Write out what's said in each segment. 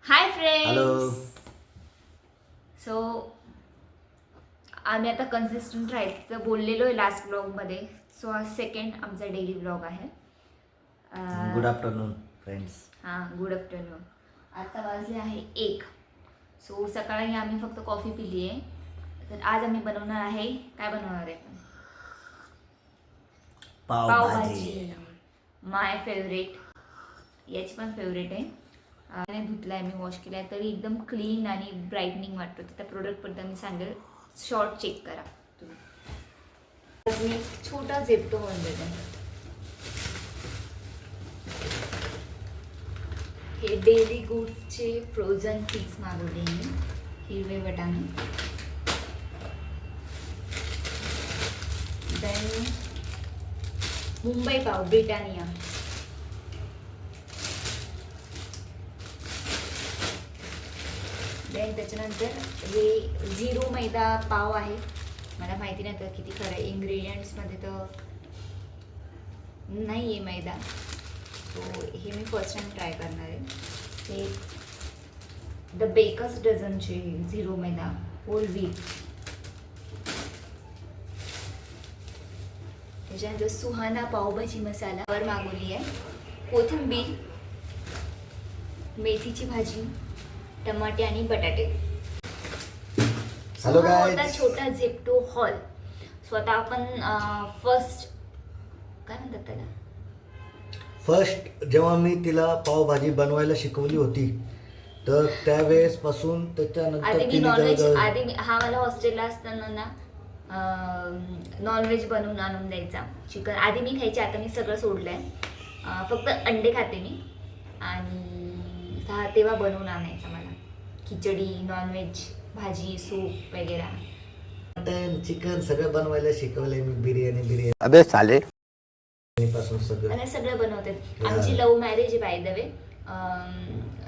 Hi friends. Hello. So आम्ही आता consistent राहायचं बोललेलो आहे लास्ट ब्लॉगमध्ये. सो हा सेकंड आमचा डेली ब्लॉग आहे. Good afternoon friends. हां, गुड आफ्टरनून. आता वाजले आहे 1. सो सकाळी आम्ही फक्त कॉफी पिली आहे. तर आज आम्ही बनवणार आहे, काय बनवणार आहे? पावभाजी. माय फेवरेट. याची पण फेवरेट आहे. धुतला आहे मी, वॉश केला आहे, तरी एकदम क्लीन आणि ब्राईटनिंग वाटतो. त्या प्रोडक्टबद्दल मी सांगेल, शॉर्ट चेक करा तुम्ही. मी छोटा झेप्टो होऊन देते. हे डेली गुड्सचे फ्रोझन पीस मागवले मी, हिरवे वटाणे. देन मुंबई पाव ब्रिटानिया. देन त्याच्यानंतर हे 0 मैदा पाव आहे. मला माहिती नाही तर किती खरं आहे, इंग्रेडियंट्समध्ये तर नाही आहे मैदा. सो हे मी फर्स्ट टाइम ट्राय करणार आहे. हे द बेकर्स डझनचे 0 मैदा होल व्हीट. त्याच्यानंतर सुहाना पावभाजी मसाला वर मागवली आहे. कोथिंबीर, मेथीची भाजी, टमाटे आणि बटाटे. Hello guys. होता छोटा झेप्टो हॉल. सो आता आपण फर्स्ट काय म्हणतात त्याला, फर्स्ट जेव्हा मी तिला पावभाजी बनवायला शिकवली होती तर त्यावेळेस पासून त्याच्यानंतर आधी मी तिने नॉनव्हेज, जवळजवळ हा मला हॉस्टेलला असताना ना नॉनव्हेज बनवून आणून द्यायचा. चिकन आधी मी खायचे, आता मी सगळं सोडलंय. फक्त अंडे खाते मी. आणि तेव्हा बनवून आणायचा मला खिचडी, नॉनव्हेज, भाजी, सूप वगैरे. मटन, चिकन सगळं बनवायला शिकवलंय मी. बिर्याणी अबे साले पासून सगळं मला सगळं बनवतात. आमची लव्ह मॅरेज आहे बाय द वे.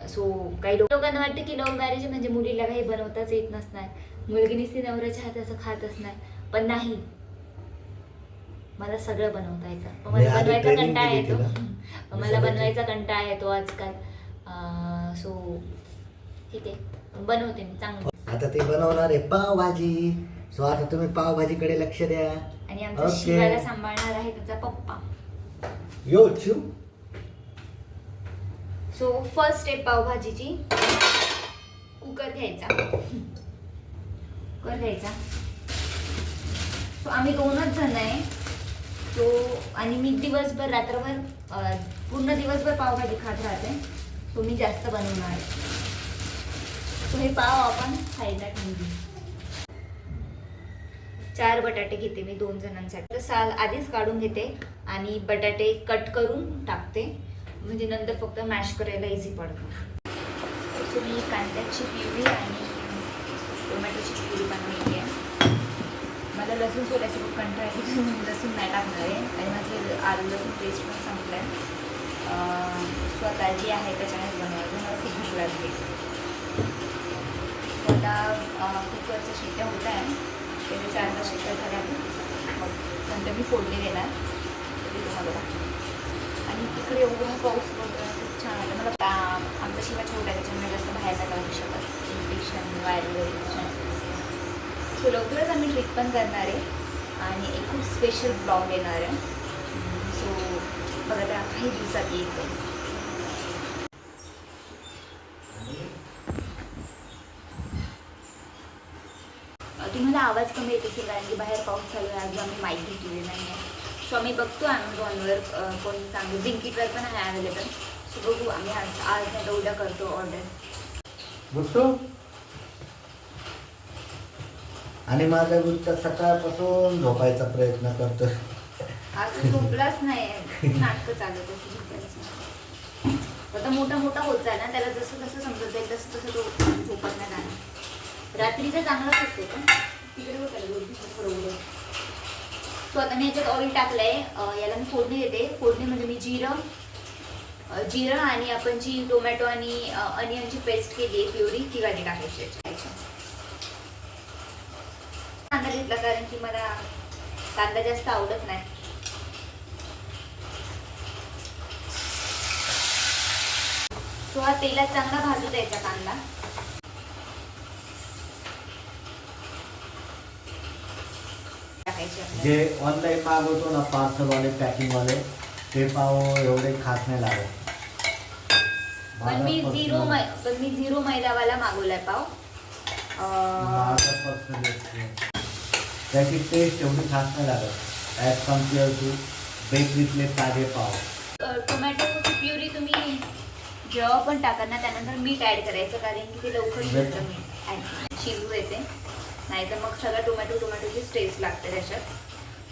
सो काही लोकांना वाटतं की लव्ह मॅरेज म्हणजे मुलीला काही बनवताच येत नसणार, मुलगी नुसती नवऱ्याच्या हाताचं खातच नाही. पण नाही, मला सगळं बनवता येतं. पण मला बनवायचा कंटाळा येतो. मला बनवायचा कंटाळा येतो आजकाल. सो ठीक आहे, बनवते मी चांगलं. आता ते बनवणार आहे पावभाजी. सो आता तुम्ही पावभाजीकडे लक्ष द्या. आणि आमच्या शिवाला सांभाळणार आहे त्याचा पप्पा. यो चू. सो फर्स्ट स्टेप पावभाजीची. कुकर घ्यायचा. सो आम्ही 2च जण आहे. सो आणि मी दिवसभर रात्रभर पूर्ण दिवसभर पावभाजी खात राहते. सो मी जास्त बनवणार आहे. सो हे पाव आपण खायला ठेवून देऊ. 4 बटाटे घेते मी 2 जणांसाठी. तर साल आधीच काढून घेते आणि बटाटे कट करून टाकते, म्हणजे नंतर फक्त मॅश करायला इझी पडतं. सो मी कांद्याची प्युरी आणि टोमॅटोची प्युरी बनवली आहे. मला लसूण सोलायचं खूप कंटाळा आहे, लसूण नाही टाकणार आहे. आणि माझे आलू लसूण पेस्ट पण संपलं आहे. स्वतः जी आहे त्याच्यानेच बनवायचं. मला खूप भूक लागली. स्वतः कुकरच्या शिट्ट्या होत आहे, त्याच्या 4-5 शिट्ट्या झाल्या. मग नंतर मी फोडणी देणार, तरी तुम्हाला दाखवते. आणि तिकडे एवढा पाऊस वगैरे खूप छान आहे. मला आमचा शिवा छोटा आहे, त्याच्यामुळे जास्त बाहेर नाही जाऊ शकत. Infection, viral infection. सो लवकरच आम्ही ट्रिप पण करणार आहे आणि एक खूप स्पेशल ब्लॉग येणार आहे. सो बघा, त्या काही दिवसात येतो. तुम्हाला आवाज कमी येत असेल कारण की बाहेर पाऊस चालू आहे. अजून आम्ही माईक घेतलेली नाही आहे. सो आम्ही बघतो ॲमेझॉनवर कोणी चांगलं, ब्लिंकिटवर पण आहे अवेलेबल. सो बघू, आम्ही आज नाही तर उद्या करतो ऑर्डर. बघतो. आणि माझा गुरुचा सकाळपासून झोपायचा प्रयत्न करतो. आज झोपलाच नाही, नाटकं चालत असं झोपायचं. आता मोठा होत जाईल ना, त्याला जसं जसं समजत जाईल तसं तसं तो झोपत नाही जाणार. रात्रीचा चांगलाच असतो पण तिकडे होतं. सो आता मी याच्यात ऑइल टाकलंय. याला मी फोडणी देते. फोडणी म्हणजे मी जिरं आणि आपण जी टोमॅटो आणि अनियनची पेस्ट केली आहे प्युरी, ती गाडी टाकायची याच्यात. कांदा घेतला कारण की मला कांदा जास्त आवडत नाही. सो हा तेलात चांगला भाजू द्यायचा कांदा. टाकायचे आपल्याला. जे ऑनलाईन मागवतो ना पार्सलवाले पॅकिंगवाले ते पाव एवढे खास नाही लागत. पण मी झिरो मैदावाला मागवलाय पाव. त्याची टेस्ट एवढी खास नाही लागत ॲज कम्पेअर टू बेकरीतले ताजे पाव. टोमॅटोची प्युरी तुम्ही जेव्हा पण टाका ना त्यानंतर मीठ ॲड करायचं, कारण की ते लवकर शिजतं. मीठ शिजू येते, नाही तर मग सगळं टोमॅटोचीच टेस्ट लागते त्याच्यात.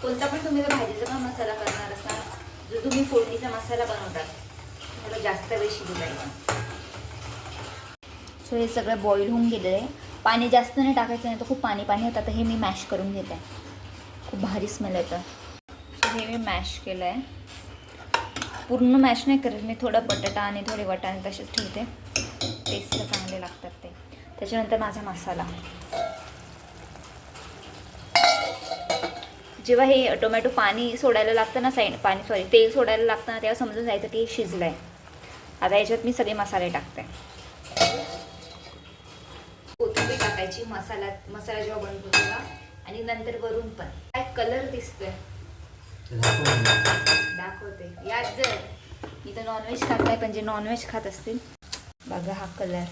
कोणता पण तुम्ही जर भाजीचा पण मसाला करणार असाल, जो तुम्ही फोडणीचा मसाला बनवतात थोडं जास्त वेळ शिजू द्यायचा. सो हे सगळं बॉईल होऊन गेलेलं आहे. पाणी जास्त नाही टाकायचं, नाही तर खूप पाणी होतं. तर हे मी मॅश करून घेत आहे. खूप भारी स्मेल येतं. सो हे मी मॅश केलं आहे. पूर्ण मॅश नाही करत मी, थोडं बटाटा आणि थोडे वाटाणे तसेच ठेवते. टेस्टला चांगले लागतात ते. त्याच्यानंतर माझा मसाला. जेव्हा हे टोमॅटो पाणी सोडायला लागतं ना तेल सोडायला लागतं ना, तेव्हा समजून जायचं की शिजलं आहे. आता याच्यात मी सगळे मसाले टाकते. कोथिंबीर टाकायची मसाला जेव्हा बनतो तेव्हा, आणि नंतर वरून पण काय कलर दिसतोय दाखवते. यात जर मी तर नॉनव्हेज खात नाही, पण जे नॉनव्हेज खात असतील बघा हा कलर.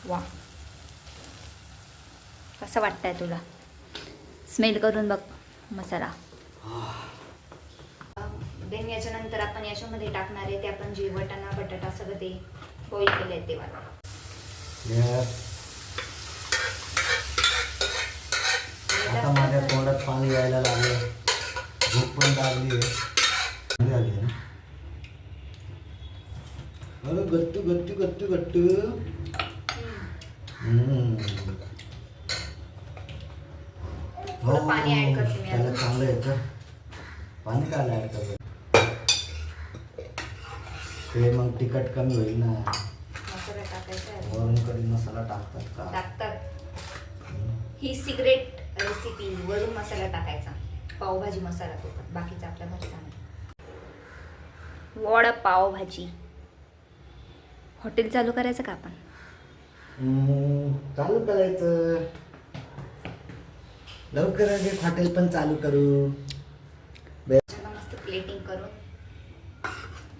वा, कसं वाटतंय तुला? स्मेल करून बघ मसाला. देन याच्यानंतर आपण याच्यामध्ये टाकणार आहे ते आपण जे वाटाणा बटाटा सगळं ते बॉईल केले आहेत तेव्हा. आता माझ्या तोंडात पाणी यायला लागलं, भूक पण लागली आहे. गट्टू गट्टू गट्टू गट्टू. पाणी ऍड करते मी. त्याला चांगलं येतं पाणी. काय ऍड करतो ते मग तिखट कमी होईल ना. मसाला टाकायचा आहे. वरून कधी मसाला टाकतात. ही सिक्रेट रेसिपी, वरून मसाला टाकायचा. पावभाजी मसाला तो पण, बाकीचा आपल्या घरचा नाही. वडा पावभाजी हॉटेल चालू करायचं का आपण? चालू करायचं लवकरच. एक हॉटेल पण चालू करू. मस्त प्लेटिंग करून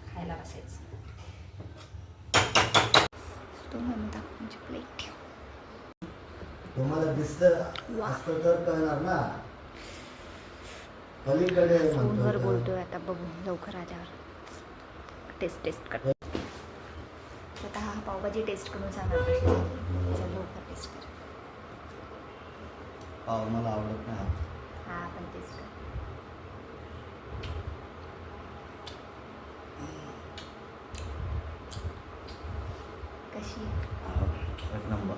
खायला बसायचं. तो म्हणता प्लेट तुम्हाला दिसतं असतं तर कळणार ना. पलीकडे फोनवर बोलतोय आता, बघू लवकर आल्यावर टेस्ट कर. आता हा पावभाजी टेस्ट करून सांगा कशी झाली. लवकर टेस्ट कर. पाव मला आवडत नाही. हा पण टेस्ट कर. कशी? एक नंबर.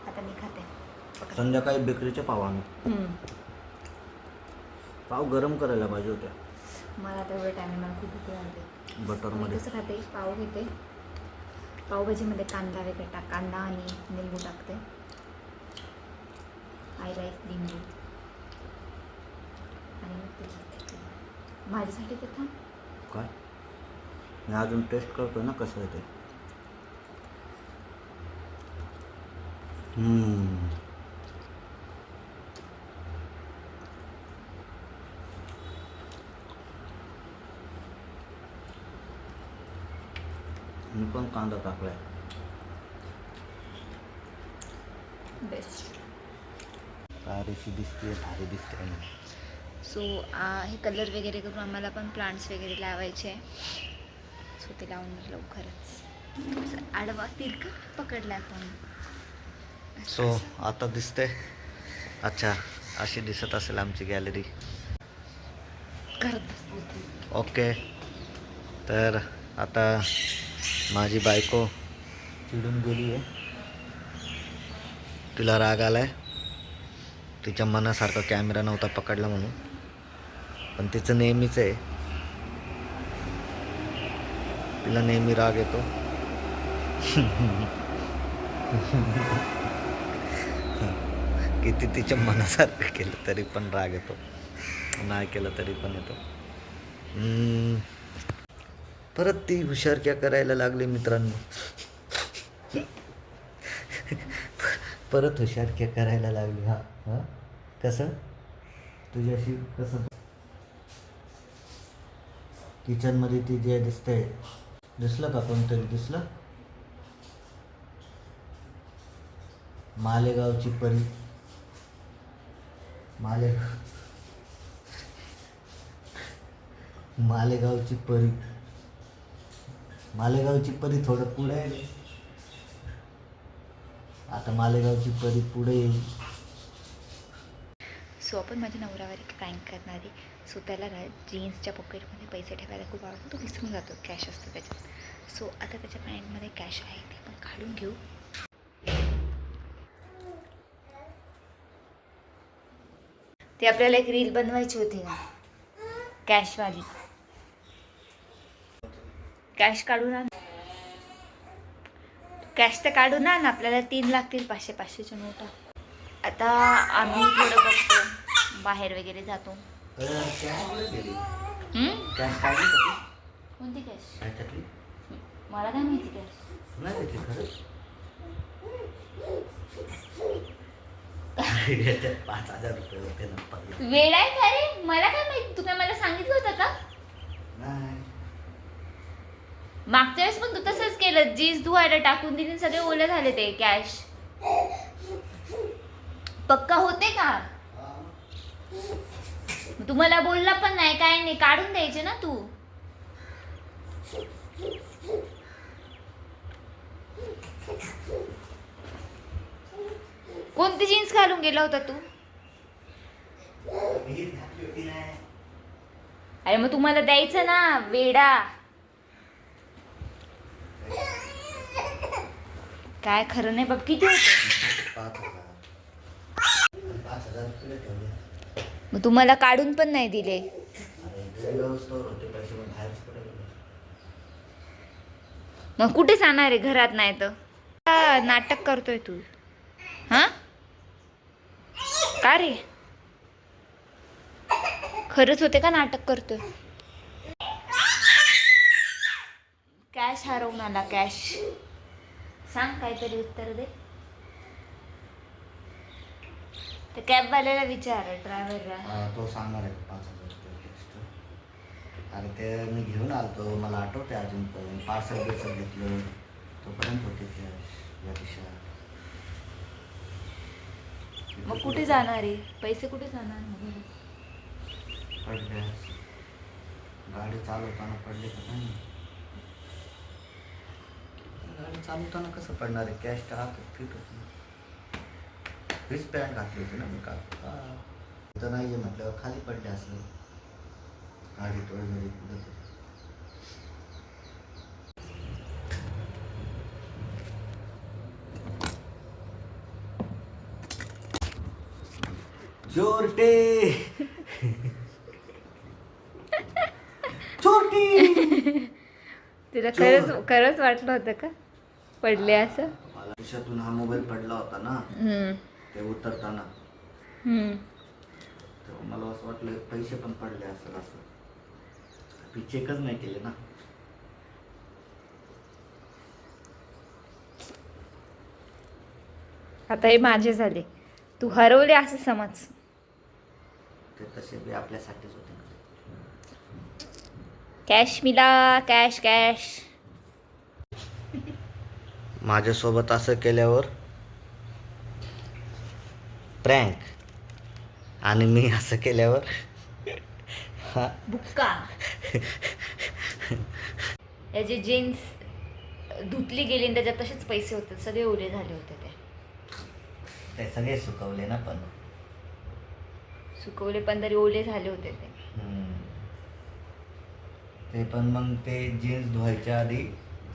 आता मी खाते. संध्याकाळी बेकरीचे पाव आम्ही. पाव गरम करायला पाहिजे होते. मला तेवढं टाईम, मला खूप भूक लागते. बटरमध्ये कसं खाते, पाव घेते, पावभाजीमध्ये कांदा वगैरे कांदा आणि लिंबू टाकते. आय लाईक लिंबू. आणि मग ते खाते. माझ्यासाठी ते थांब. काय मी अजून टेस्ट करतो ना कसं आहे ते. मी पण कांदा टाकलाय. बेस्ट. भारीशी दिसते, भारी दिसते. सो हे कलर वगैरे करून आम्हाला पण प्लांट्स वगैरे लावायचे आहे. सो ते लावून लवकरच. आडवा तिरका पकडला आपण. सो आता दिसते. अच्छा, अशी दिसत असेल आमची गॅलरी. ओके. तर आता माझी बायको चिडून गेली आहे. तिला राग आलाय. तिच्या मनासारखा कॅमेरा नव्हता पकडला म्हणून. पण तिचं नेहमीच आहे, तिला नेहमी राग येतो. किती तिच्या मनासारखं केलं तरी पण राग येतो, नाही केलं तरी पण येतो. परत ती हुशारक्या करायला लागली मित्रांनो. परत हुशारक्या करायला लागली. हा हा कसं तुझ्याशी कसं किचनमध्ये ती जे दिसतंय, दिसलं का कोणतरी दिसलं? मालेगावची परी. मालेगावची परी. मालेगावची परी थोडं पुढे आहे. आता मालेगावची परी पुढे येईल. सो आपण माझ्या नवऱ्यावर एक प्रँक करणारी. सो त्याला जीन्सच्या पॉकेटमध्ये पैसे ठेवायला खूप आवडतो. तो विसरून जातो कॅश असतं त्याच्यात. सो आता त्याच्या पॅन्टमध्ये कॅश आहे ते पण काढून घेऊ. ते आपल्याला एक रील बनवायची होती ना कॅशवाली. कॅश काढून आण. कॅश तर काढून आण. आपल्याला 3 लागतील 500-500च्या नोटा. आता आम्ही थोडं बघतो बाहेर वगैरे जातो. कोणती कॅश? मला काय माहिती कॅश. 5,000 रुपये होते ना. वेळ आहे का रे? मला काय माहिती. तू काय मला सांगितलं होतं का? नाही. मागच्या वेळेस पण तू तसंच केलं. जीन्स धुवायला टाकून दिली, सगळे ओले झाले ते कॅश. पक्का होते का? तुम्हाला बोलला पण नाही काय नाही. काढून द्यायचे ना तू. कोणती जीन्स घालून गेला होता तू? अरे मग तुम्हाला द्यायचं ना वेडा. काय खरं नाही बाब. किती होते? 5,000 रुपये ठेवले. मग तुम्हाला काढून पण नाही दिले. मग कुठे जाणार आहे? घरात नाही तर नाटक करतोय तू. हा का रे? खरंच होते का नाटक करतोय? कॅश हरवून आला. कॅश सांग काहीतरी उत्तर दे. तर कॅबवाल्याला विचार ड्रायव्हरला. तो सांगणार आहे 5,000 रुपये एक्स्ट्रा. अरे ते मी घेऊन आलतो. मला आठवते अजून पण. पार्सल घेतलं तोपर्यंत होते कॅश या दिशा. मग कुठे जाणार आहे? पैसे कुठे जाणार? पडले. गाडी चालवताना पडले का नाही? गाडी चालवताना कसं पडणार आहे? कॅश तर हातात फिट होती. हीच पॅन्ट घातली होती ना मी काल. तर नाही आहे म्हटल्यावर खाली पडले असं. गाडीत वगैरे कुठं. चोरटे चोरटी. तुला खरंच वाटलं होतं का पडले असं? मला खिशातून हा मोबाईल पडला होता ना ते उतरताना. तेव्हा मला असं वाटलं पैसे पण पडले असेल असं. मी चेकच नाही केले ना. आता हे माझे झाले. तू हरवले असं समज. ते तसे बी आपल्यासाठीच होते. कॅश मिला. Cash cash. माझ्यासोबत असं केल्यावर प्रँक आणि मी असं केल्यावर बुक्का. याची जीन्स धुतली गेली आणि त्याच्यात तसेच पैसे होते. सगळे ओले झाले होते. ते सगळे सुकवले ना पण. सुकवले पण तरी ओले झाले होते ते पण मग ते जीन्स धुवायच्या आधी.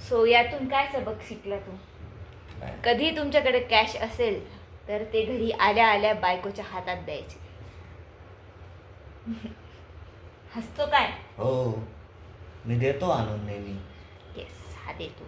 सो यातून काय सबक शिकला तू? कधी तुमच्याकडे कॅश असेल तर ते घरी आल्या आल्या बायकोच्या हातात द्यायचे. हसतो काय? हो मी देतो आणून नेहमी. येस हा देतो.